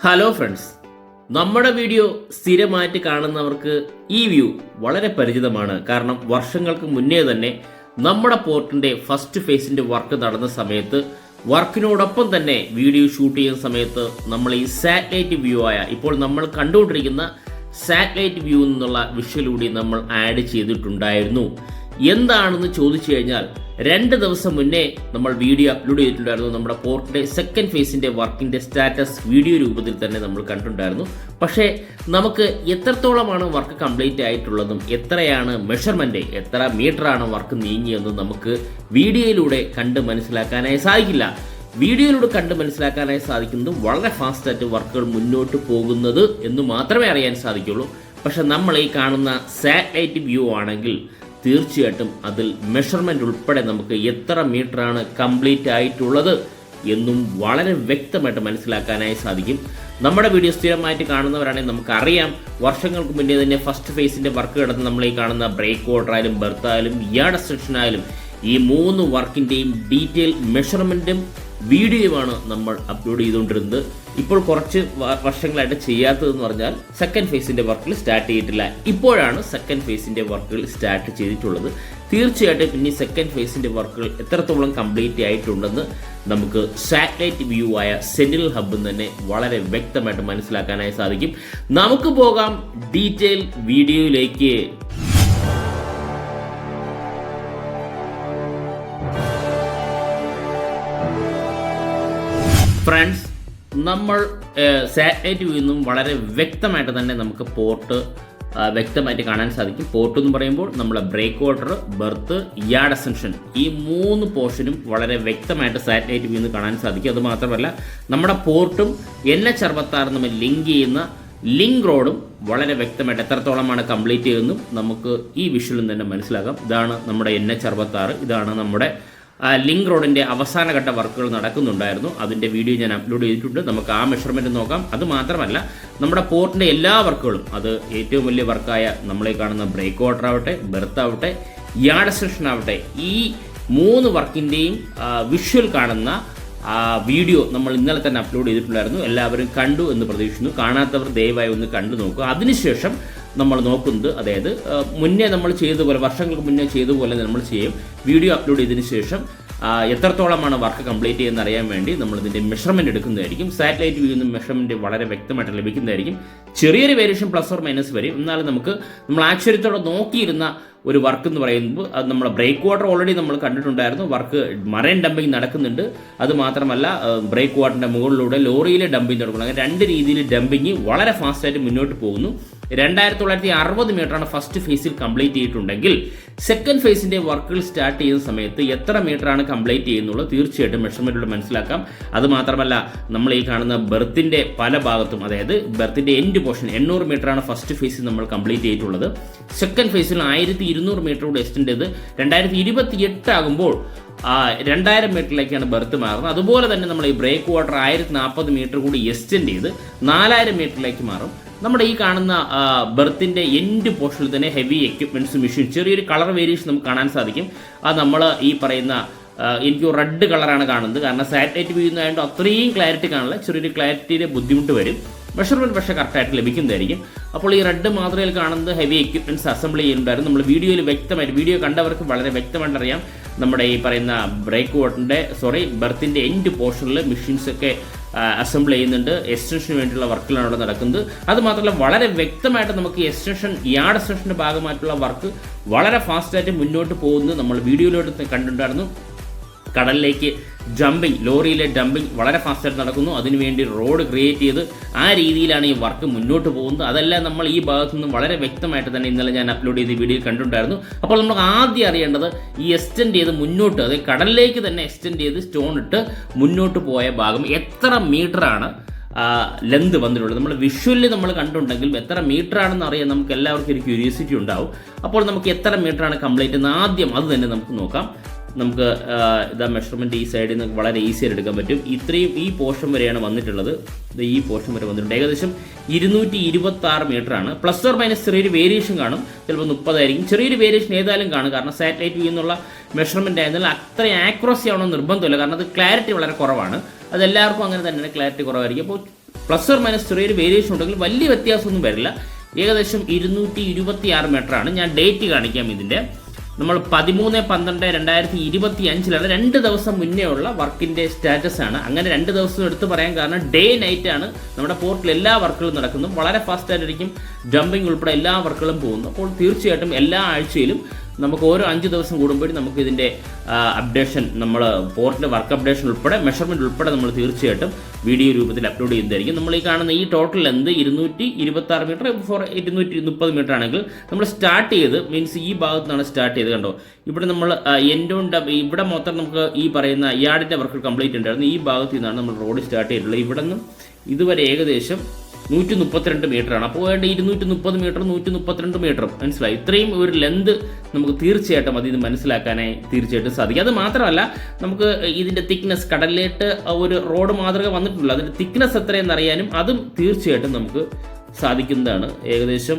Hello friends, നമ്മുടെ video സ്ഥിരമായിട്ട് കാണുന്നവർക്ക് ഈ വ്യൂ വളരെ പരിചിതമാണ്. കാരണം വർഷങ്ങൾക്ക് മുന്നേ തന്നെ നമ്മുടെ പോർട്ടിൻ്റെ ഫസ്റ്റ് ഫേസിൻ്റെ വർക്ക് നടന്ന സമയത്ത് വർക്കിനോടൊപ്പം തന്നെ വീഡിയോ ഷൂട്ട് ചെയ്യുന്ന സമയത്ത് നമ്മൾ ഈ സാറ്റലൈറ്റ് വ്യൂ ആയ ഇപ്പോൾ നമ്മൾ കണ്ടുകൊണ്ടിരിക്കുന്ന സാറ്റലൈറ്റ് വ്യൂ എന്നുള്ള വിഷ്വലൂടെ നമ്മൾ ആഡ് ചെയ്തിട്ടുണ്ടായിരുന്നു. എന്താണെന്ന് ചോദിച്ചു കഴിഞ്ഞാൽ 2 ദിവസം മുന്നേ നമ്മൾ വീഡിയോ അപ്ലോഡ് ചെയ്തിട്ടുണ്ടായിരുന്നു. നമ്മുടെ പോർട്ടിൻ്റെ സെക്കൻഡ് ഫേസിൻ്റെ വർക്കിൻ്റെ സ്റ്റാറ്റസ് വീഡിയോ രൂപത്തിൽ തന്നെ നമ്മൾ കണ്ടിട്ടുണ്ടായിരുന്നു. പക്ഷേ നമുക്ക് എത്രത്തോളമാണ് വർക്ക് കംപ്ലീറ്റ് ആയിട്ടുള്ളതും എത്രയാണ് മെഷർമെൻറ്റ്, എത്ര മീറ്ററാണ് വർക്ക് നീങ്ങിയെന്നും നമുക്ക് വീഡിയോയിലൂടെ കണ്ട് മനസ്സിലാക്കാനായി സാധിക്കില്ല. വീഡിയോയിലൂടെ കണ്ട് മനസ്സിലാക്കാനായി സാധിക്കുന്നത് വളരെ ഫാസ്റ്റായിട്ട് വർക്കുകൾ മുന്നോട്ട് പോകുന്നത് എന്ന് മാത്രമേ അറിയാൻ സാധിക്കുള്ളൂ. പക്ഷെ നമ്മൾ ഈ കാണുന്ന സാറ്റലൈറ്റ് വ്യൂ ആണെങ്കിൽ തീർച്ചയായിട്ടും അതിൽ മെഷർമെൻ്റ് ഉൾപ്പെടെ നമുക്ക് എത്ര മീറ്ററാണ് കംപ്ലീറ്റ് ആയിട്ടുള്ളത് എന്നും വളരെ വ്യക്തമായിട്ട് മനസ്സിലാക്കാനായി സാധിക്കും. നമ്മുടെ വീഡിയോ സ്ഥിരമായിട്ട് കാണുന്നവരാണെങ്കിൽ നമുക്കറിയാം, വർഷങ്ങൾക്ക് മുന്നേ തന്നെ ഫസ്റ്റ് ഫേസിൻ്റെ വർക്ക് കിടന്ന് നമ്മൾ ഈ കാണുന്ന ബ്രേക്ക് വാട്ടർ ആയാലും ബെർത്ത് ആയാലും യാർഡ് എക്സ്റ്റൻഷൻ ആയാലും ഈ 3 വർക്കിൻ്റെയും ഡീറ്റെയിൽ മെഷർമെൻറ്റും വീഡിയോയുമാണ് നമ്മൾ അപ്ലോഡ് ചെയ്തുകൊണ്ടിരുന്നത്. ഇപ്പോൾ കുറച്ച് വർഷങ്ങളായിട്ട് ചെയ്യാത്തതെന്ന് പറഞ്ഞാൽ സെക്കൻഡ് ഫേസിൻ്റെ വർക്കിൽ സ്റ്റാർട്ട് ചെയ്തിട്ടില്ല. ഇപ്പോഴാണ് സെക്കൻഡ് ഫേസിൻ്റെ വർക്കുകൾ സ്റ്റാർട്ട് ചെയ്തിട്ടുള്ളത്. തീർച്ചയായിട്ടും ഇനി സെക്കൻഡ് ഫേസിൻ്റെ വർക്കുകൾ എത്രത്തോളം കംപ്ലീറ്റ് ആയിട്ടുണ്ടെന്ന് നമുക്ക് സാറ്റലൈറ്റ് വ്യൂ ആയ സെന്റിനൽ ഹബ്ബിൽ തന്നെ വളരെ വ്യക്തമായിട്ട് മനസ്സിലാക്കാനായി സാധിക്കും. നമുക്ക് പോകാം ഡീറ്റെയിൽ വീഡിയോയിലേക്ക്. ഫ്രണ്ട്സ്, നമ്മൾ സാറ്റലൈറ്റ് വ്യൂ നിന്നും വളരെ വ്യക്തമായിട്ട് തന്നെ നമുക്ക് പോർട്ട് വ്യക്തമായിട്ട് കാണാൻ സാധിക്കും. പോർട്ട് എന്ന് പറയുമ്പോൾ നമ്മളെ breakwater, berth, yard extension ഈ 3 പോർഷനും വളരെ വ്യക്തമായിട്ട് സാറ്റലൈറ്റ് വ്യൂ നിന്ന് കാണാൻ സാധിക്കും. അതുമാത്രമല്ല നമ്മുടെ പോർട്ടും NH66 നമ്മൾ ലിങ്ക് ചെയ്യുന്ന ലിങ്ക് റോഡും വളരെ വ്യക്തമായിട്ട് എത്രത്തോളമാണ് കംപ്ലീറ്റ് ചെയ്തെന്നും നമുക്ക് ഈ വിഷ്വലിൽ തന്നെ മനസ്സിലാക്കാം. ഇതാണ് നമ്മുടെ NH66, ഇതാണ് നമ്മുടെ ലിങ്ക് റോഡിൻ്റെ അവസാനഘട്ട വർക്കുകൾ നടക്കുന്നുണ്ടായിരുന്നു. അതിൻ്റെ വീഡിയോ ഞാൻ അപ്ലോഡ് ചെയ്തിട്ടുണ്ട്. നമുക്ക് ആ മെഷർമെൻറ്റ് നോക്കാം. അതുമാത്രമല്ല നമ്മുടെ പോർട്ടിൻ്റെ എല്ലാ വർക്കുകളും, അത് ഏറ്റവും വലിയ വർക്കായ നമ്മളെ കാണുന്ന ബ്രേക്ക് വാട്ടർ ആവട്ടെ, ബെർത്ത് ആവട്ടെ, യാർഡ് എക്സ്റ്റൻഷൻ ആവട്ടെ, ഈ 3 വർക്കിൻ്റെയും വിഷ്വൽ കാണുന്ന വീഡിയോ നമ്മൾ ഇന്നലെ തന്നെ അപ്ലോഡ് ചെയ്തിട്ടുണ്ടായിരുന്നു. എല്ലാവരും കണ്ടു എന്ന് പ്രതീക്ഷിക്കുന്നു. കാണാത്തവർ ദയവായി ഒന്ന് കണ്ടു നോക്കുക. അതിനുശേഷം നമ്മൾ നോക്കുന്നത്, അതായത് മുന്നേ നമ്മൾ ചെയ്തതുപോലെ, വർഷങ്ങൾക്ക് മുന്നേ ചെയ്തതുപോലെ നമ്മൾ ചെയ്യും. വീഡിയോ അപ്ലോഡ് ചെയ്തതിന് ശേഷം എത്രത്തോളമാണ് വർക്ക് കംപ്ലീറ്റ് ചെയ്യുന്നത് അറിയാൻ വേണ്ടി നമ്മൾ ഇതിൻ്റെ മെഷർമെൻറ്റ് എടുക്കുന്നതായിരിക്കും. സാറ്റലൈറ്റ് വ്യൂ നിന്ന് മെഷർമെൻറ്റ് വളരെ വ്യക്തമായിട്ട് ലഭിക്കുന്നതായിരിക്കും. ചെറിയൊരു വേരിയേഷൻ പ്ലസ് ഓർ മൈനസ് വരും. എന്നാലും നമ്മൾ ആശ്ചര്യത്തോടെ നോക്കിയിരുന്ന ഒരു വർക്ക് എന്ന് പറയുമ്പോൾ അത് നമ്മുടെ ബ്രേക്ക് വാട്ടർ ഓൾറെഡി നമ്മൾ കണ്ടിട്ടുണ്ടായിരുന്നു. വർക്ക് മറൈൻ ഡംപിങ് നടക്കുന്നുണ്ട്. അതുമാത്രമല്ല ബ്രേക്ക് വാട്ടറിൻ്റെ മുകളിലൂടെ ലോറിയിലെ ഡംപിങ് നടക്കുന്നു. അങ്ങനെ 2 രീതിയിൽ ഡംപിങ് വളരെ ഫാസ്റ്റായിട്ട് മുന്നോട്ട് പോകുന്നു. 2960 മീറ്ററാണ് ഫസ്റ്റ് ഫേസിൽ കംപ്ലീറ്റ് ചെയ്തിട്ടുണ്ടെങ്കിൽ സെക്കൻഡ് ഫേസിൻ്റെ വർക്കുകൾ സ്റ്റാർട്ട് ചെയ്യുന്ന സമയത്ത് എത്ര മീറ്ററാണ് കംപ്ലീറ്റ് ചെയ്യുന്നുള്ളത് തീർച്ചയായിട്ടും മെഷർമെൻറ്റിലൂടെ മനസ്സിലാക്കാം. അതുമാത്രമല്ല നമ്മൾ ഈ കാണുന്ന ബെർത്തിൻ്റെ പല ഭാഗത്തും, അതായത് ബെർത്തിൻ്റെ എൻഡ് പോർഷൻ 800 മീറ്ററാണ് ഫസ്റ്റ് ഫേസിൽ നമ്മൾ കംപ്ലീറ്റ് ചെയ്തിട്ടുള്ളത്. സെക്കൻഡ് ഫേസിൽ 1200 മീറ്റർ കൂടെ എക്സ്റ്റെൻഡ് ചെയ്ത് 2028 ആകുമ്പോൾ 2000 മീറ്ററിലേക്കാണ് ബെർത്ത് മാറുന്നത്. അതുപോലെ തന്നെ നമ്മൾ ഈ ബ്രേക്ക് വാട്ടർ 1040 മീറ്റർ കൂടി എക്സ്റ്റെൻഡ് ചെയ്ത് 4000 മീറ്ററിലേക്ക് മാറും. നമ്മുടെ ഈ കാണുന്ന ബെർത്തിൻ്റെ എൻഡ് പോർഷനിൽ തന്നെ ഹെവി എക്യുപ്മെൻറ്റ്സ്, മെഷീൻ, ചെറിയൊരു കളർ വേരിയേഷൻ നമുക്ക് കാണാൻ സാധിക്കും. അത് നമ്മൾ ഈ പറയുന്ന എനിക്ക് റെഡ് കളറാണ് കാണുന്നത്. കാരണം സാറ്റലൈറ്റ് വ്യൂ ആയതുകൊണ്ട് അത്രയും ക്ലാരിറ്റി കാണില്ല, ചെറിയൊരു ക്ലാരിറ്റിയുടെ ബുദ്ധിമുട്ട് വരും. മെഷർമെൻറ്റ് പക്ഷേ കറക്റ്റായിട്ട് ലഭിക്കുന്നതായിരിക്കും. അപ്പോൾ ഈ റെഡ് മാത്രയിൽ കാണുന്നത് ഹെവി എക്യുപ്മെൻറ്റ്സ് അസംബിൾ ചെയ്യുന്നുണ്ടായിരുന്നു. നമ്മൾ വീഡിയോയിൽ വ്യക്തമായിട്ട്, വീഡിയോ കണ്ടവർക്ക് വളരെ വ്യക്തമായിട്ട് അറിയാം, നമ്മുടെ ഈ പറയുന്ന ബ്രേക്ക് വാട്ടറിൻ്റെ ബെർത്തിൻ്റെ എൻഡ് പോർഷനിൽ മെഷീൻസൊക്കെ അസംബിൾ ചെയ്യുന്നുണ്ട്. എക്സ്റ്റൻഷന് വേണ്ടിയുള്ള വർക്കുകളാണ് അവിടെ നടക്കുന്നത്. അതുമാത്രമല്ല വളരെ വ്യക്തമായിട്ട് നമുക്ക് എക്സ്റ്റൻഷൻ, യാർഡ് എക്സ്റ്റൻഷൻ്റെ ഭാഗമായിട്ടുള്ള വർക്ക് വളരെ ഫാസ്റ്റായിട്ട് മുന്നോട്ട് പോകുന്നത് നമ്മൾ വീഡിയോയിലോട്ട് കണ്ടിട്ടുണ്ടായിരുന്നു. കടലിലേക്ക് ജമ്പിങ്, ലോറിയിലെ ഡംപിങ് വളരെ ഫാസ്റ്റായിട്ട് നടക്കുന്നു. അതിനുവേണ്ടി റോഡ് ക്രിയേറ്റ് ചെയ്ത് ആ രീതിയിലാണ് ഈ വർക്ക് മുന്നോട്ട് പോകുന്നത്. അതെല്ലാം നമ്മൾ ഈ ഭാഗത്തു നിന്ന് വളരെ വ്യക്തമായിട്ട് തന്നെ ഇന്നലെ ഞാൻ അപ്ലോഡ് ചെയ്ത വീഡിയോയിൽ കണ്ടിട്ടുണ്ടായിരുന്നു. അപ്പോൾ നമുക്ക് ആദ്യം അറിയേണ്ടത് ഈ എക്സ്റ്റെൻഡ് ചെയ്ത് മുന്നോട്ട്, അതായത് കടലിലേക്ക് തന്നെ എക്സ്റ്റെൻഡ് ചെയ്ത് സ്റ്റോൺ ഇട്ട് മുന്നോട്ട് പോയ ഭാഗം എത്ര മീറ്ററാണ് ലെന്ത് വന്നിട്ടുള്ളത്. നമ്മൾ വിഷ്വലിൽ നമ്മൾ കണ്ടിട്ടുണ്ടെങ്കിൽ എത്ര മീറ്റർ ആണെന്ന് അറിയാൻ നമുക്ക് എല്ലാവർക്കും ഒരു ക്യൂരിയോസിറ്റി ഉണ്ടാവും. അപ്പോൾ നമുക്ക് എത്ര മീറ്ററാണ് കംപ്ലീറ്റ് എന്ന് ആദ്യം അത് തന്നെ നമുക്ക് നോക്കാം. നമുക്ക് ഇതാ മെഷർമെൻറ്റ് ഈ സൈഡിൽ നിന്ന് വളരെ ഈസിയായിട്ട് എടുക്കാൻ പറ്റും. ഈ പോർഷൻ വരെയാണ് വന്നിട്ടുള്ളത്. ഈ പോർഷൻ വരെ വന്നിട്ടുണ്ട്. ഏകദേശം 226 മീറ്ററാണ്. പ്ലസ് ഓർ മൈനസ് ചെറിയൊരു വേരിയേഷൻ കാണും. ചിലപ്പോൾ 30 ആയിരിക്കും. ചെറിയൊരു വേരിയേഷൻ ഏതായാലും കാണും. കാരണം സാറ്റലൈറ്റ് വ്യൂ എന്നുള്ള മെഷർമെൻറ്റ് ആയതിനാൽ അത്ര ആക്യുറസി ആവണമെന്ന് നിർബന്ധമില്ല. കാരണം അത് ക്ലാരിറ്റി വളരെ കുറവാണ്. അതെല്ലാവർക്കും അങ്ങനെ തന്നെയാണ്, ക്ലാരിറ്റി കുറവായിരിക്കും. അപ്പോൾ പ്ലസ് ഓർ മൈനസ് ചെറിയൊരു വേരിയേഷൻ ഉണ്ടെങ്കിൽ വലിയ വ്യത്യാസമൊന്നും വരില്ല. ഏകദേശം 226 മീറ്ററാണ്. ഞാൻ ഡേറ്റ് കാണിക്കാം. ഇതിൻ്റെ നമ്മൾ 13/12/2025 2 ദിവസം മുന്നേ ഉള്ള വർക്കിൻ്റെ സ്റ്റാറ്റസ് ആണ്. അങ്ങനെ 2 ദിവസം എടുത്ത് പറയാൻ കാരണം ഡേ നൈറ്റ് ആണ് നമ്മുടെ പോർട്ടിൽ എല്ലാ വർക്കുകളും നടക്കുന്നു. വളരെ ഫാസ്റ്റായിട്ടായിരിക്കും ഡംപിങ് ഉൾപ്പെടെ എല്ലാ വർക്കുകളും പോകുന്നു. അപ്പോൾ തീർച്ചയായിട്ടും എല്ലാ ആഴ്ചയിലും നമുക്ക് ഓരോ 5 ദിവസം കൂടുമ്പോഴും നമുക്ക് ഇതിൻ്റെ അപ്ഡേഷൻ, നമ്മൾ പോർട്ടിൻ്റെ വർക്ക് അപ്ഡേഷൻ ഉൾപ്പെടെ മെഷർമെൻറ്റ് ഉൾപ്പെടെ നമ്മൾ തീർച്ചയായിട്ടും വീഡിയോ രൂപത്തിൽ അപ്ലോഡ് ചെയ്യുന്നതായിരിക്കും. നമ്മൾ ഈ കാണുന്ന ഈ ടോട്ടൽ ലെന്ത് 226 മീറ്റർ, 230 മീറ്റർ ആണെങ്കിൽ നമ്മൾ സ്റ്റാർട്ട് ചെയ്ത് മീൻസ് ഈ ഭാഗത്തു നിന്നാണ് സ്റ്റാർട്ട് ചെയ്ത്. കണ്ടോ, ഇവിടെ നമ്മൾ ഇവിടെ മൊത്തം നമുക്ക് ഈ പറയുന്ന യാർഡിൻ്റെ വർക്ക് കംപ്ലീറ്റ് ഉണ്ടായിരുന്നു. ഈ ഭാഗത്ത് നിന്നാണ് നമ്മൾ റോഡ് സ്റ്റാർട്ട് ചെയ്തിട്ടുള്ളത്. ഇവിടെ നിന്നും ഇതുവരെ ഏകദേശം 132 മീറ്ററാണ്. അപ്പോൾ വേണ്ട 230 മീറ്റർ, 132 മീറ്ററും മനസ്സിലായി. ഇത്രയും ഒരു ലെന്ത് നമുക്ക് തീർച്ചയായിട്ടും അതിൽ നിന്ന് മനസ്സിലാക്കാനായി തീർച്ചയായിട്ടും സാധിക്കും. അത് മാത്രമല്ല, നമുക്ക് ഇതിൻ്റെ തിക്നെസ്, കടലിലേട്ട് ഒരു റോഡ് മാതൃക വന്നിട്ടുള്ളൂ, അതിൻ്റെ തിക്നെസ് എത്രയെന്ന് അറിയാനും അതും തീർച്ചയായിട്ടും നമുക്ക് സാധിക്കുന്നതാണ്. ഏകദേശം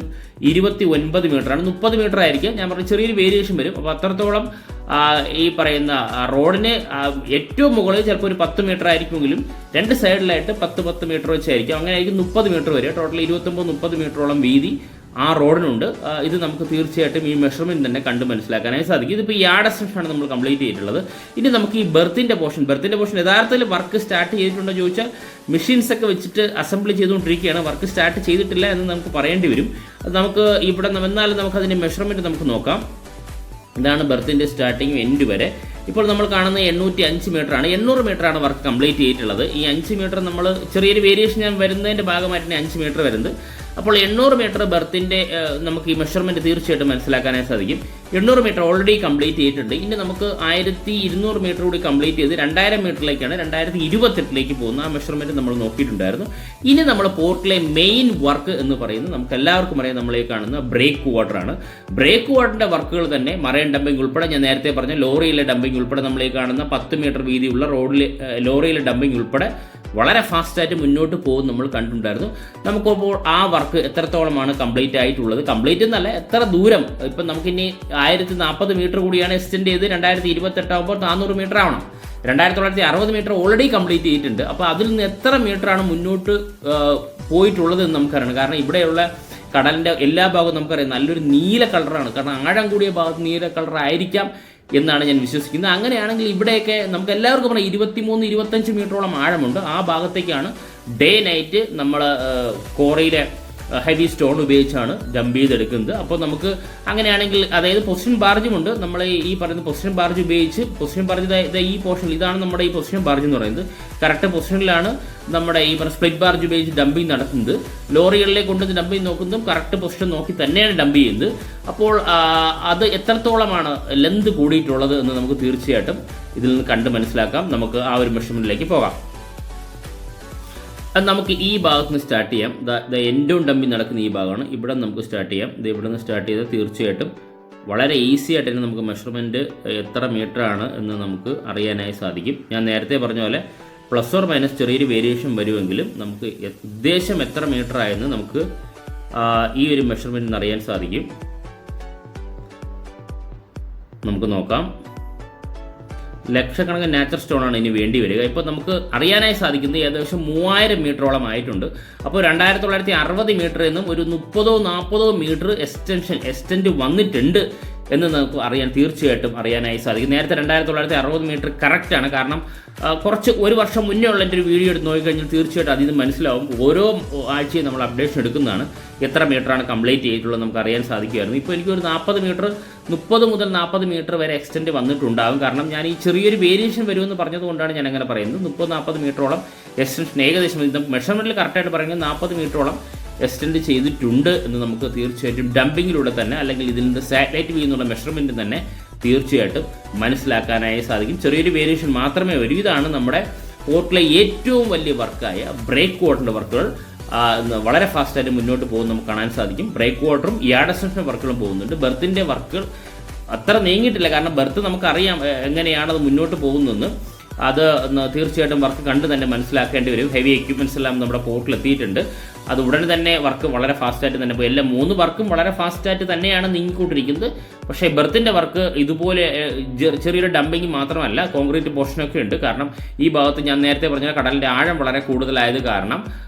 29 മീറ്ററാണ്. 30 മീറ്റർ ആയിരിക്കും. ഞാൻ പറഞ്ഞ ചെറിയൊരു വേരിയേഷൻ വരും. അപ്പോൾ അത്രത്തോളം ഈ പറയുന്ന റോഡിന് ഏറ്റവും മുകളിൽ ചിലപ്പോൾ ഒരു 10 മീറ്റർ ആയിരിക്കുമെങ്കിലും 2 സൈഡിലായിട്ട് 10 മീറ്റർ വെച്ചായിരിക്കും. അങ്ങനെ ആയിരിക്കും 30 മീറ്റർ വരെ. ടോട്ടൽ 29-30 മീറ്ററോളം വീതി ആ റോഡിനുണ്ട്. ഇത് നമുക്ക് തീർച്ചയായിട്ടും ഈ മെഷർമെൻറ്റ് തന്നെ കണ്ട് മനസ്സിലാക്കാനായി സാധിക്കും. ഇതിപ്പോൾ യാർഡ് എക്സ്റ്റൻഷനാണ് നമ്മൾ കംപ്ലീറ്റ് ചെയ്തിട്ടുള്ളത്. ഇനി നമുക്ക് ഈ ബെർത്തിൻ്റെ പോർഷൻ യഥാർത്ഥത്തിൽ വർക്ക് സ്റ്റാർട്ട് ചെയ്തിട്ടുണ്ടോ ചോദിച്ചാൽ മെഷീൻസ് ഒക്കെ വെച്ചിട്ട് അസംബ്ലി ചെയ്തുകൊണ്ടിരിക്കുകയാണ്. വർക്ക് സ്റ്റാർട്ട് ചെയ്തിട്ടില്ല എന്ന് നമുക്ക് പറയേണ്ടി വരും. അത് നമുക്ക് ഇവിടെ എന്നാലും നമുക്കതിൻ്റെ മെഷർമെൻറ്റ് നമുക്ക് നോക്കാം. ഇതാണ് ബെർത്തിൻ്റെ സ്റ്റാർട്ടിങ് എൻഡ് വരെ. ഇപ്പോൾ നമ്മൾ കാണുന്നത് 805 മീറ്ററാണ്. 800 മീറ്ററാണ് വർക്ക് കംപ്ലീറ്റ് ചെയ്തിട്ടുള്ളത്. ഈ 5 മീറ്റർ നമ്മൾ ചെറിയൊരു വേരിയേഷൻ ഞാൻ വരുന്നതിൻ്റെ ഭാഗമായിട്ടാണ് 5 മീറ്റർ വരുന്നത്. അപ്പോൾ 800 മീറ്റർ ബെർത്തിൻ്റെ നമുക്ക് ഈ മെഷർമെൻറ്റ് തീർച്ചയായിട്ടും മനസ്സിലാക്കാനായി സാധിക്കും. 800 മീറ്റർ ഓൾറെഡി കംപ്ലീറ്റ് ചെയ്തിട്ടുണ്ട്. ഇനി നമുക്ക് 1200 മീറ്റർ കൂടി കംപ്ലീറ്റ് ചെയ്ത് 2000 മീറ്ററിലേക്കാണ് 2028 പോകുന്ന ആ മെഷർമെൻറ്റ് നമ്മൾ നോക്കിയിട്ടുണ്ടായിരുന്നു. ഇനി നമ്മൾ പോർട്ടിലെ മെയിൻ വർക്ക് എന്ന് പറയുന്നത് നമുക്ക് എല്ലാവർക്കും അറിയാം, നമ്മളെ കാണുന്ന ബ്രേക്ക് വാട്ടറാണ്. ബ്രേക്ക് വാട്ടറിൻ്റെ വർക്കുകൾ തന്നെ മറൈൻ ഡംപിംഗ് ഉൾപ്പെടെ, ഞാൻ നേരത്തെ പറഞ്ഞ ലോറിയിലെ ഡംപിംഗ് ഉൾപ്പെടെ, നമ്മളീ കാണുന്ന 10 മീറ്റർ വീതിയുള്ള ലോറിയിലെ ഡംപിംഗ് ഉൾപ്പെടെ വളരെ ഫാസ്റ്റായിട്ട് മുന്നോട്ട് പോകും നമ്മൾ കണ്ടിട്ടുണ്ടായിരുന്നു. നമുക്കപ്പോൾ ആ വർക്ക് എത്രത്തോളമാണ് കംപ്ലീറ്റ് ആയിട്ടുള്ളത്, കംപ്ലീറ്റ് എന്നല്ല എത്ര ദൂരം, ഇപ്പം നമുക്കിനി 1040 മീറ്റർ കൂടിയാണ് എക്സ്റ്റെൻഡ് ചെയ്ത് 2028 ആകുമ്പോൾ 400 മീറ്റർ ആവണം. 2960 മീറ്റർ ഓൾറെഡി കംപ്ലീറ്റ് ചെയ്തിട്ടുണ്ട്. അപ്പോൾ അതിൽ നിന്ന് എത്ര മീറ്ററാണ് മുന്നോട്ട് പോയിട്ടുള്ളത് എന്ന് നമുക്കറിയണം. കാരണം ഇവിടെയുള്ള കടലിൻ്റെ എല്ലാ ഭാഗവും നമുക്കറിയാം നല്ലൊരു നീല കളറാണ്. കാരണം ആഴം കൂടിയ ഭാഗത്ത് നീല കളർ ആയിരിക്കാം എന്നാണ് ഞാൻ വിശ്വസിക്കുന്നത്. അങ്ങനെയാണെങ്കിൽ ഇവിടെയൊക്കെ നമുക്ക് എല്ലാവർക്കും പറഞ്ഞാൽ 23-25 മീറ്ററോളം ആഴമുണ്ട്. ആ ഭാഗത്തേക്കാണ് ഡേ നൈറ്റ് നമ്മൾ കോറയിലെ ഹെവി സ്റ്റോൺ ഉപയോഗിച്ചാണ് ഡംപ് ചെയ്തെടുക്കുന്നത്. അപ്പോൾ നമുക്ക് അങ്ങനെയാണെങ്കിൽ, അതായത് പൊസിഷൻ ബാർജുമുണ്ട്. നമ്മൾ ഈ പറയുന്ന പൊസിഷൻ ബാർജ് ഉപയോഗിച്ച്, പൊസിഷൻ ബാർജ് ഈ പോർഷനിൽ, ഇതാണ് നമ്മുടെ ഈ പൊസിഷൻ ബാർജ് എന്ന് പറയുന്നത്. കറക്റ്റ് പൊസിഷനിലാണ് നമ്മുടെ ഈ പറഞ്ഞ സ്പ്ലിറ്റ് ബാർജ് ഉപയോഗിച്ച് ഡംപിങ് നടത്തുന്നത്. ലോറികളിലേക്ക് കൊണ്ട് ഡംപിങ് നോക്കുന്നതും കറക്റ്റ് പൊസിഷൻ നോക്കി തന്നെയാണ് ഡംപ് ചെയ്യുന്നത്. അപ്പോൾ അത് എത്രത്തോളമാണ് ലെന്ത് കൂടിയിട്ടുള്ളത് എന്ന് നമുക്ക് തീർച്ചയായിട്ടും ഇതിൽ നിന്ന് കണ്ട് മനസ്സിലാക്കാം. നമുക്ക് ആ ഒരു മെഷർമെൻറ്റിലേക്ക് പോകാം. അത് നമുക്ക് ഈ ഭാഗത്ത് നിന്ന് സ്റ്റാർട്ട് ചെയ്യാം. എൻഡ് ഓൺ ഡംപിങ് നടക്കുന്ന ഈ ഭാഗമാണ്. ഇവിടെ നമുക്ക് സ്റ്റാർട്ട് ചെയ്യാം. ഇത് ഇവിടെ നിന്ന് സ്റ്റാർട്ട് ചെയ്താൽ തീർച്ചയായിട്ടും വളരെ ഈസി ആയിട്ട് തന്നെ നമുക്ക് മെഷർമെൻറ്റ് എത്ര മീറ്ററാണ് എന്ന് നമുക്ക് അറിയാനായി സാധിക്കും. ഞാൻ നേരത്തെ പറഞ്ഞ പോലെ പ്ലസ് ഓർ മൈനസ് ചെറിയൊരു വേരിയേഷൻ വരുമെങ്കിലും നമുക്ക് ഉദ്ദേശം എത്ര മീറ്റർ ആയെന്ന് നമുക്ക് ഈ ഒരു മെഷർമെൻറ്റിൽ നിന്ന് അറിയാൻ സാധിക്കും. നമുക്ക് നോക്കാം. ലക്ഷക്കണക്കിന് നാച്ചുറൽ സ്റ്റോണാണ് ഇനി വേണ്ടി വരിക. ഇപ്പോൾ നമുക്ക് അറിയാനായി സാധിക്കുന്നത് ഏകദേശം 3000 മീറ്ററോളം ആയിട്ടുണ്ട്. അപ്പോൾ 2960 മീറ്ററിൽ നിന്നും ഒരു 30-40 മീറ്റർ എക്സ്റ്റെൻഡ് വന്നിട്ടുണ്ട് എന്ന് നമുക്ക് തീർച്ചയായിട്ടും അറിയാനായി സാധിക്കും. നേരത്തെ 2960 മീറ്റർ കറക്റ്റാണ്. കാരണം കുറച്ച് ഒരു വർഷം മുന്നേ ഉള്ള എൻ്റെ ഒരു വീഡിയോ എടുത്ത് നോക്കിക്കഴിഞ്ഞാൽ തീർച്ചയായിട്ടും അതിൽ നിന്ന് മനസ്സിലാവും. ഓരോ ആഴ്ചയും നമ്മൾ അപ്ഡേഷൻ എടുക്കുന്നതാണ്. എത്ര മീറ്ററാണ് കംപ്ലീറ്റ് ചെയ്തിട്ടുള്ളത് നമുക്ക് അറിയാൻ സാധിക്കുമായിരുന്നു. ഇപ്പോൾ എനിക്കൊരു 40 മീറ്റർ, 30 മുതൽ 40 മീറ്റർ വരെ എക്സ്റ്റെൻഡ് വന്നിട്ടുണ്ടാകും. കാരണം ഞാൻ ഈ ചെറിയൊരു വേരിയേഷൻ വരുമെന്ന് പറഞ്ഞതുകൊണ്ടാണ് ഞാൻ അങ്ങനെ പറയുന്നത്. 30-40 മീറ്ററോളം എക്സ്റ്റൻഷൻ ഏകദേശം മെഷർമെൻറ്റിൽ കറക്റ്റായിട്ട് പറയുന്നത് 40 മീറ്ററോളം എക്സ്റ്റെൻഡ് ചെയ്തിട്ടുണ്ട് എന്ന് നമുക്ക് തീർച്ചയായിട്ടും ഡംപിങ്ങിലൂടെ തന്നെ, അല്ലെങ്കിൽ ഇതിൽ നിന്ന് സാറ്റലൈറ്റ് വ്യൂ എന്നുള്ള മെഷർമെൻറ്റ് തന്നെ തീർച്ചയായിട്ടും മനസ്സിലാക്കാനായി സാധിക്കും. ചെറിയൊരു വേരിയേഷൻ മാത്രമേ വരൂ. ഇതാണ് നമ്മുടെ പോർട്ടിലെ ഏറ്റവും വലിയ വർക്കായ ബ്രേക്ക് വാട്ടറിൻ്റെ വർക്കുകൾ. വളരെ ഫാസ്റ്റായിട്ട് മുന്നോട്ട് പോകുന്നത് നമുക്ക് കാണാൻ സാധിക്കും. ബ്രേക്ക് വാട്ടറും യാർഡ് എക്സ്റ്റൻഷൻ വർക്കുകളും പോകുന്നുണ്ട്. ബെർത്തിൻ്റെ വർക്കുകൾ അത്ര നീങ്ങിയിട്ടില്ല. കാരണം ബെർത്ത് നമുക്കറിയാം എങ്ങനെയാണ് അത് മുന്നോട്ട് പോകുന്നതെന്ന്. അത് തീർച്ചയായിട്ടും വർക്ക് കണ്ട് തന്നെ മനസ്സിലാക്കേണ്ടി വരും. ഹെവി എക്യുപ്മെൻറ്റ്സ് എല്ലാം നമ്മുടെ പോർട്ടിൽ എത്തിയിട്ടുണ്ട്. അത് ഉടനെ തന്നെ വർക്ക് വളരെ ഫാസ്റ്റായിട്ട് തന്നെ പോയി. എല്ലാ 3 വർക്കും വളരെ ഫാസ്റ്റായിട്ട് തന്നെയാണ് നീങ്ങിക്കൊണ്ടിരിക്കുന്നത്. പക്ഷേ ബെർത്തിൻ്റെ വർക്ക് ഇതുപോലെ ചെറിയൊരു ഡംപിങ് മാത്രമല്ല, കോൺക്രീറ്റ് പോർഷനൊക്കെ ഉണ്ട്. കാരണം ഈ ഭാഗത്ത് ഞാൻ നേരത്തെ പറഞ്ഞ കടലിൻ്റെ ആഴം വളരെ കൂടുതലായത് കാരണം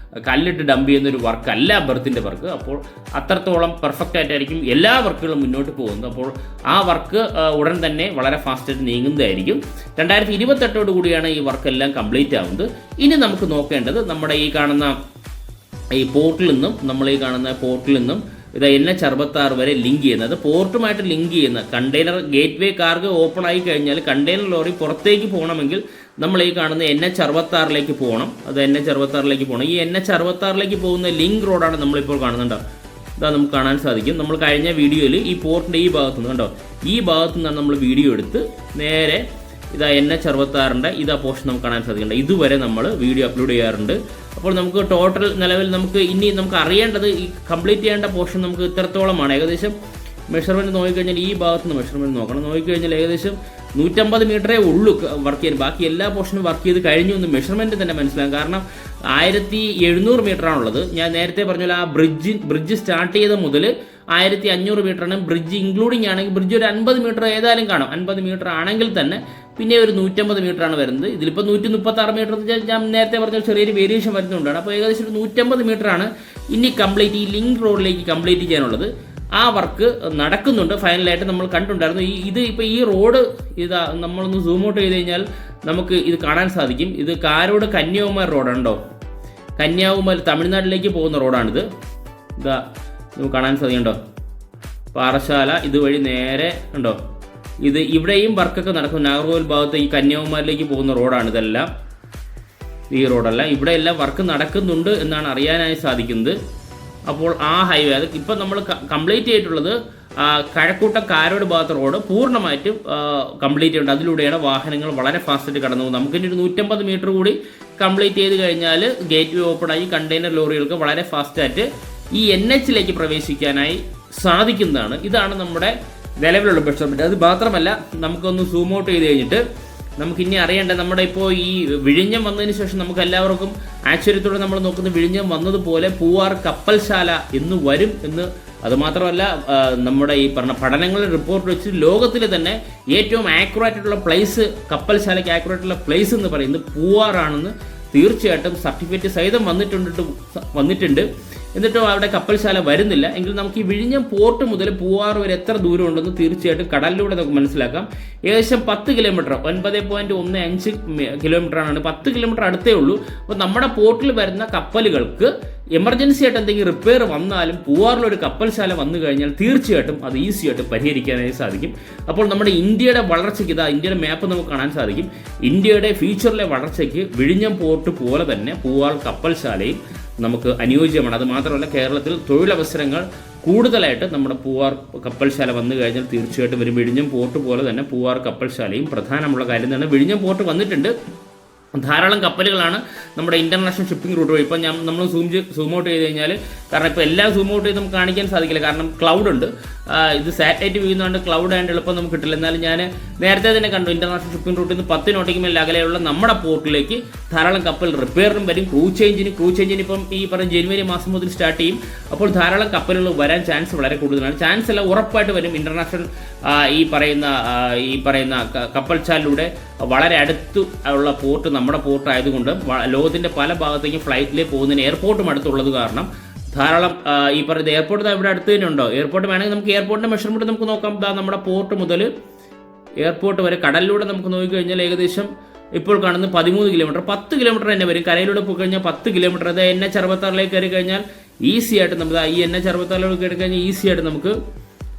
കല്ലിട്ട് ഡംപ് ചെയ്യുന്നൊരു വർക്കല്ല ബെർത്തിൻ്റെ വർക്ക്. അപ്പോൾ അത്രത്തോളം പെർഫെക്റ്റ് ആയിട്ടായിരിക്കും എല്ലാ വർക്കുകളും മുന്നോട്ട് പോകുന്നത്. അപ്പോൾ ആ വർക്ക് ഉടൻ തന്നെ വളരെ ഫാസ്റ്റായിട്ട് നീങ്ങുന്നതായിരിക്കും. 2028 കൂടിയാണ് ഈ വർക്കെല്ലാം കംപ്ലീറ്റ് ആവുന്നത്. ഇനി നമുക്ക് നോക്കേണ്ടത് നമ്മുടെ ഈ കാണുന്ന ഈ പോർട്ടിൽ നിന്നും ഇത് NH66 വരെ ലിങ്ക് ചെയ്യുന്നത്, പോർട്ടുമായിട്ട് ലിങ്ക് ചെയ്യുന്ന കണ്ടെയ്നർ ഗേറ്റ് വേ കാർഗോ ഓപ്പൺ ആയി കഴിഞ്ഞാൽ കണ്ടെയ്നർ ലോറി പുറത്തേക്ക് പോകണമെങ്കിൽ നമ്മൾ ഈ കാണുന്ന NH66 പോകണം. അത് NH66 പോകണം. ഈ NH66 പോകുന്ന ലിങ്ക് റോഡാണ് നമ്മളിപ്പോൾ കാണുന്നുണ്ടോ. ഇതാ നമുക്ക് കാണാൻ സാധിക്കും. നമ്മൾ കഴിഞ്ഞ വീഡിയോയിൽ ഈ പോർട്ടിൻ്റെ ഈ ഭാഗത്തുനിന്ന് കണ്ടോ, ഈ ഭാഗത്തു നിന്നാണ് നമ്മൾ വീഡിയോ എടുത്ത് നേരെ ഇതാ NH66 ഇതാ പോർഷൻ നമുക്ക് കാണാൻ സാധിക്കുന്നുണ്ട്. ഇതുവരെ നമ്മൾ വീഡിയോ അപ്ലോഡ് ചെയ്യാറുണ്ട്. അപ്പോൾ നമുക്ക് ടോട്ടൽ നിലവിൽ നമുക്ക് അറിയേണ്ടത് ഈ കംപ്ലീറ്റ് ചെയ്യേണ്ട പോർഷൻ നമുക്ക് ഇത്രത്തോളമാണ്. ഏകദേശം മെഷർമെൻറ്റ് നോക്കിക്കഴിഞ്ഞാൽ ഈ ഭാഗത്ത് നിന്ന് മെഷർമെൻറ്റ് നോക്കിക്കഴിഞ്ഞാൽ ഏകദേശം 150 മീറ്ററേ ഉള്ളൂ വർക്ക് ചെയ്യാൻ. ബാക്കി എല്ലാ പോർഷനും വർക്ക് ചെയ്ത് കഴിഞ്ഞു എന്ന് മെഷർമെൻറ്റ് തന്നെ മനസ്സിലാകും. കാരണം 1700 മീറ്ററാണുള്ളത്. ഞാൻ നേരത്തെ പറഞ്ഞാൽ ആ ബ്രിഡ്ജ് സ്റ്റാർട്ട് ചെയ്ത മുതൽ 1500 മീറ്ററാണ്. ബ്രിഡ്ജ് ഇൻക്ലൂഡിങ് ആണെങ്കിൽ ബ്രിഡ്ജ് ഒരു 50 മീറ്റർ ഏതായാലും കാണും. 50 മീറ്റർ ആണെങ്കിൽ തന്നെ പിന്നെ ഒരു 150 മീറ്ററാണ് വരുന്നത്. ഇതിലിപ്പോൾ 136 മീറ്റർ ഞാൻ നേരത്തെ പറഞ്ഞ ചെറിയൊരു വേരിയേഷൻ വരുന്നുണ്ടാണ്. അപ്പോൾ ഏകദേശം ഒരു 150 മീറ്ററാണ് ഇനി ഈ ലിങ്ക് റോഡിലേക്ക് കംപ്ലീറ്റ് ചെയ്യാനുള്ളത്. ആ വർക്ക് നടക്കുന്നുണ്ട്. ഫൈനലായിട്ട് നമ്മൾ കണ്ടിട്ടുണ്ടായിരുന്നു. ഇപ്പോൾ ഈ റോഡ് ഇതാ നമ്മളൊന്ന് സൂം ഔട്ട് ചെയ്ത് കഴിഞ്ഞാൽ നമുക്ക് ഇത് കാണാൻ സാധിക്കും. ഇത് കാരോട് കന്യാകുമാരി റോഡുണ്ടോ, കന്യാകുമാരി തമിഴ്നാട്ടിലേക്ക് പോകുന്ന റോഡാണിത്. ഇതാ നമുക്ക് കാണാൻ സാധിക്കുന്നുണ്ടോ, പാറശാല ഇതുവഴി നേരെ ഉണ്ടോ. ഇവിടെയും വർക്കൊക്കെ നടക്കും. നാഗർകോവിൽ ഭാഗത്ത് ഈ കന്യാകുമാരിയിലേക്ക് പോകുന്ന റോഡാണ് ഇതെല്ലാം. ഈ റോഡല്ല, ഇവിടെ എല്ലാം വർക്ക് നടക്കുന്നുണ്ട് എന്നാണ് അറിയാനായി സാധിക്കുന്നത്. അപ്പോൾ ആ ഹൈവേ അത് ഇപ്പം നമ്മൾ കംപ്ലീറ്റ് ചെയ്തിട്ടുള്ളത് കഴക്കൂട്ടം കാരോട് ഭാഗത്ത് റോഡ് പൂർണ്ണമായിട്ടും കംപ്ലീറ്റ് ചെയ്യുന്നുണ്ട്. അതിലൂടെയാണ് വാഹനങ്ങൾ വളരെ ഫാസ്റ്റായിട്ട് കടന്നു പോകുന്നത്. നമുക്കിനി ഒരു 150 മീറ്റർ കൂടി കംപ്ലീറ്റ് ചെയ്ത് കഴിഞ്ഞാൽ ഗേറ്റ് വേ ഓപ്പൺ ആയി കണ്ടെയ്നർ ലോറികൾക്ക് വളരെ ഫാസ്റ്റായിട്ട് ഈ NH പ്രവേശിക്കാനായി സാധിക്കുന്നതാണ്. ഇതാണ് നമ്മുടെ നിലവിലുള്ള മെഷർമെൻറ്റ്. അത് മാത്രമല്ല നമുക്കൊന്ന് സൂം ഔട്ട് ചെയ്ത് കഴിഞ്ഞിട്ട് നമുക്കിനി അറിയേണ്ട നമ്മുടെ ഇപ്പോൾ ഈ വിഴിഞ്ഞം വന്നതിന് ശേഷം നമുക്ക് എല്ലാവർക്കും ആശ്ചര്യത്തോടെ നമ്മൾ നോക്കുന്ന വിഴിഞ്ഞം വന്നതുപോലെ പൂവാർ കപ്പൽശാല എന്ന് വരും എന്ന്. അതുമാത്രമല്ല നമ്മുടെ ഈ പറഞ്ഞ പഠനങ്ങളുടെ റിപ്പോർട്ട് വെച്ച് ലോകത്തിൽ തന്നെ ഏറ്റവും ആക്യുറേറ്റ് ആയിട്ടുള്ള പ്ലേസ്, കപ്പൽശാലയ്ക്ക് ആക്യുറേറ്റ് ഉള്ള പ്ലേസ് എന്ന് പറയുന്നത് പൂവാറാണെന്ന് തീർച്ചയായിട്ടും സർട്ടിഫിക്കറ്റ് സഹിതം വന്നിട്ടുണ്ട്. എന്നിട്ടും അവിടെ കപ്പൽശാല വരുന്നില്ല എങ്കിൽ നമുക്ക് ഈ വിഴിഞ്ഞം പോർട്ട് മുതൽ പൂവാർ വരെ എത്ര ദൂരം ഉണ്ടെന്ന് തീർച്ചയായിട്ടും കടലിലൂടെ നമുക്ക് മനസ്സിലാക്കാം. ഏകദേശം 10 കിലോമീറ്റർ, 9.15 കിലോമീറ്ററാണ്. 10 കിലോമീറ്റർ അടുത്തേ ഉള്ളൂ. അപ്പോൾ നമ്മുടെ പോർട്ടിൽ വരുന്ന കപ്പലുകൾക്ക് എമർജൻസി ആയിട്ട് എന്തെങ്കിലും റിപ്പയർ വന്നാലും പൂവാറിലൊരു കപ്പൽശാല വന്നു കഴിഞ്ഞാൽ തീർച്ചയായിട്ടും അത് ഈസി ആയിട്ട് പരിഹരിക്കാനായി സാധിക്കും. അപ്പോൾ നമ്മുടെ ഇന്ത്യയുടെ വളർച്ചയ്ക്ക് ഇന്ത്യയുടെ മാപ്പ് നമുക്ക് കാണാൻ സാധിക്കും. ഇന്ത്യയുടെ ഫ്യൂച്ചറിലെ വളർച്ചയ്ക്ക് വിഴിഞ്ഞം പോർട്ട് പോലെ തന്നെ പൂവാർ കപ്പൽശാലയും നമുക്ക് അനുയോജ്യമാണ്. അത് മാത്രമല്ല കേരളത്തിൽ തൊഴിലവസരങ്ങൾ കൂടുതലായിട്ട് നമ്മുടെ പൂവാർ കപ്പൽശാല വന്നു കഴിഞ്ഞാൽ തീർച്ചയായിട്ടും വരും. വിഴിഞ്ഞം പോർട്ട് പോലെ തന്നെ പൂവാർ കപ്പൽശാലയും പ്രധാനമുള്ള കാര്യം തന്നെ. വിഴിഞ്ഞം പോർട്ട് വന്നിട്ടുണ്ട്. ധാരാളം കപ്പലുകളാണ് നമ്മുടെ ഇൻ്റർനാഷണൽ ഷിപ്പിംഗ് റൂട്ട് വഴി. ഇപ്പം നമ്മൾ സൂം ഔട്ട് ചെയ്ത് കഴിഞ്ഞാൽ, കാരണം ഇപ്പോൾ എല്ലാം സൂം ഔട്ട് ചെയ്ത് നമുക്ക് കാണിക്കാൻ സാധിക്കില്ല, കാരണം ക്ലൗഡ് ഉണ്ട്. ഇത് സാറ്റലൈറ്റ് വീഴുന്നതുകൊണ്ട് ക്ലൗഡ് ആയതുകൊണ്ട് എളുപ്പം നമുക്ക് കിട്ടില്ല. എന്നാലും ഞാൻ നേരത്തെ തന്നെ കണ്ടു, ഇൻ്റർനാഷണൽ ഷിപ്പിംഗ് റൂട്ടിൽ നിന്ന് 10 നോട്ടിക്ക് മേലെ അകലെയുള്ള നമ്മുടെ പോർട്ടിലേക്ക് ധാരാളം കപ്പൽ റിപ്പയറിനും വരും. ക്രൂ ചേഞ്ചിന് ഇപ്പം ഈ പറഞ്ഞ ജനുവരി മാസം മുതൽ സ്റ്റാർട്ട് ചെയ്യും. അപ്പോൾ ധാരാളം കപ്പലുകൾ വരാൻ ചാൻസ് വളരെ കൂടുതലാണ്. ചാൻസ് എല്ലാം ഉറപ്പായിട്ട് വരും. ഇൻ്റർനാഷണൽ ഈ പറയുന്ന കപ്പൽശാലയിലൂടെ വളരെ അടുത്ത് ഉള്ള പോർട്ട് നമ്മുടെ പോർട്ട് ആയതുകൊണ്ട് ലോകത്തിൻ്റെ പല ഭാഗത്തേക്കും ഫ്ലൈറ്റിലേക്ക് പോകുന്നതിന് എയർപോർട്ടും അടുത്തുള്ളത് കാരണം ധാരാളം ഈ പറയുന്ന എയർപോർട്ട് ഇവിടെ അടുത്ത് തന്നെ ഉണ്ടോ. എയർപോർട്ട് വേണമെങ്കിൽ നമുക്ക് എയർപോർട്ടിൻ്റെ മെഷർമെൻറ്റ് നമുക്ക് നോക്കാം. നമ്മുടെ പോർട്ട് മുതൽ എയർപോർട്ട് വരെ കടലിലൂടെ നമുക്ക് നോക്കിക്കഴിഞ്ഞാൽ ഏകദേശം ഇപ്പോൾ കാണുന്ന 13 കിലോമീറ്റർ, 10 കിലോമീറ്റർ തന്നെ വരും. കരയിലൂടെ പോയി കഴിഞ്ഞാൽ 10 കിലോമീറ്റർ. അത് NH66 കയറി കഴിഞ്ഞാൽ ഈസി ആയിട്ട് നമുക്ക് ഈ NH66 കയറി കഴിഞ്ഞാൽ ഈസി ആയിട്ട് നമുക്ക്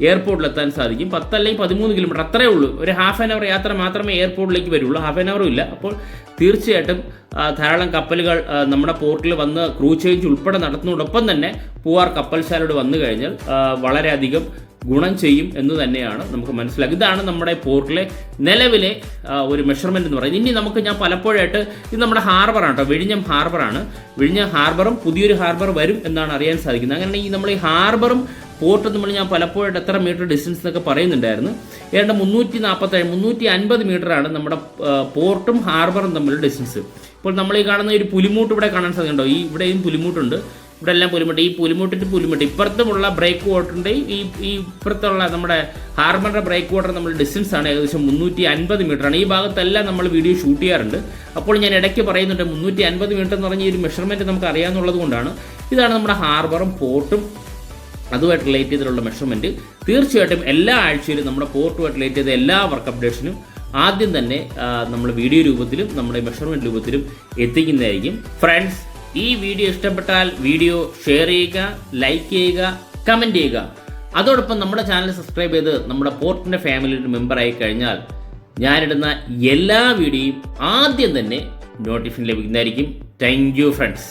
എയർപോർട്ടിലെത്താൻ സാധിക്കും. 10 അല്ലെങ്കിൽ 13 കിലോമീറ്റർ അത്രേ ഉള്ളൂ. ഒരു ഹാഫ് ആൻ അവർ യാത്ര മാത്രമേ എയർപോർട്ടിലേക്ക് വരുള്ളൂ. ഹാഫ് ആൻ അവറും ഇല്ല. അപ്പോൾ തീർച്ചയായിട്ടും ധാരാളം കപ്പലുകൾ നമ്മുടെ പോർട്ടിൽ വന്ന് ക്രൂ ചേഞ്ച് ഉൾപ്പെടെ നടത്തുന്നതോടൊപ്പം തന്നെ പൂവാർ കപ്പൽശാലയോട് വന്നു കഴിഞ്ഞാൽ വളരെയധികം ഗുണം ചെയ്യും എന്ന് തന്നെയാണ് നമുക്ക് മനസ്സിലാക്കുക. ഇതാണ് നമ്മുടെ പോർട്ടിലെ നിലവിലെ ഒരു മെഷർമെൻറ്റ് എന്ന് പറയുന്നത്. ഇനി നമുക്ക് ഞാൻ പലപ്പോഴായിട്ട് ഇത് നമ്മുടെ ഹാർബറാണ് കേട്ടോ, വിഴിഞ്ഞം ഹാർബറാണ്. വിഴിഞ്ഞം ഹാർബറും പുതിയൊരു ഹാർബർ വരും എന്നാണ് അറിയാൻ സാധിക്കുന്നത്. അങ്ങനെ ഈ നമ്മൾ ഈ ഹാർബറും പോർട്ട് നമ്മൾ ഞാൻ പലപ്പോഴായിട്ട് എത്ര മീറ്റർ ഡിസ്റ്റൻസ് എന്നൊക്കെ പറയുന്നുണ്ടായിരുന്നു. ഏതാണ്ട് 350 മീറ്ററാണ് നമ്മുടെ പോർട്ടും ഹാർബറും തമ്മിലുള്ള ഡിസ്റ്റൻസ്. ഇപ്പോൾ നമ്മൾ ഈ കാണുന്ന ഒരു പുലിമൂട്ട് ഇവിടെ കാണാൻ സാധിക്കുന്നുണ്ടോ. ഇവിടെയും പുലിമൂട്ടുണ്ട്. ഇവിടെ എല്ലാം പുലിമുട്ട്. ഈ പുലിമുട്ട് ഇപ്പുറത്തുമുള്ള ബ്രേക്ക് വാട്ടറിൻ്റെയും ഈ ഇപ്പുറത്തുള്ള നമ്മുടെ ഹാർബറിൻ്റെ ബ്രേക്ക് വാട്ടർ നമ്മൾ ഡിസ്റ്റൻസ് ആണ് ഏകദേശം 350 മീറ്ററാണ്. ഈ ഭാഗത്തെല്ലാം നമ്മൾ വീഡിയോ ഷൂട്ട് ചെയ്യാറുണ്ട്. അപ്പോൾ ഞാൻ ഇടയ്ക്ക് പറയുന്നുണ്ട് 350 മീറ്റർ എന്ന് പറഞ്ഞ ഈ ഒരു മെഷർമെൻറ്റ് നമുക്ക് അറിയാമെന്നുള്ളത് കൊണ്ടാണ്. ഇതാണ് നമ്മുടെ ഹാർബറും പോർട്ടും അതുമായിട്ട് റിലേറ്റ് ചെയ്തിട്ടുള്ള മെഷർമെൻറ്റ്. തീർച്ചയായിട്ടും എല്ലാ ആഴ്ചയിലും നമ്മുടെ പോർട്ടുമായിട്ട് റിലേറ്റ് ചെയ്ത എല്ലാ വർക്ക് അപ്ഡേഷനും ആദ്യം തന്നെ നമ്മൾ വീഡിയോ രൂപത്തിലും നമ്മുടെ മെഷർമെൻറ്റ് രൂപത്തിലും എത്തിക്കുന്നതായിരിക്കും. ഫ്രണ്ട്സ്, ഈ വീഡിയോ ഇഷ്ടപ്പെട്ടാൽ വീഡിയോ ഷെയർ ചെയ്യുക, ലൈക്ക് ചെയ്യുക, കമൻറ്റ് ചെയ്യുക. അതോടൊപ്പം നമ്മുടെ ചാനൽ സബ്സ്ക്രൈബ് ചെയ്ത് നമ്മുടെ പോർട്ടിൻ്റെ ഫാമിലിയുടെ മെമ്പറായി കഴിഞ്ഞാൽ ഞാനിടുന്ന എല്ലാ വീഡിയോയും ആദ്യം തന്നെ നോട്ടിഫിക്കേഷൻ ലഭിക്കുന്നതായിരിക്കും. Thank you friends.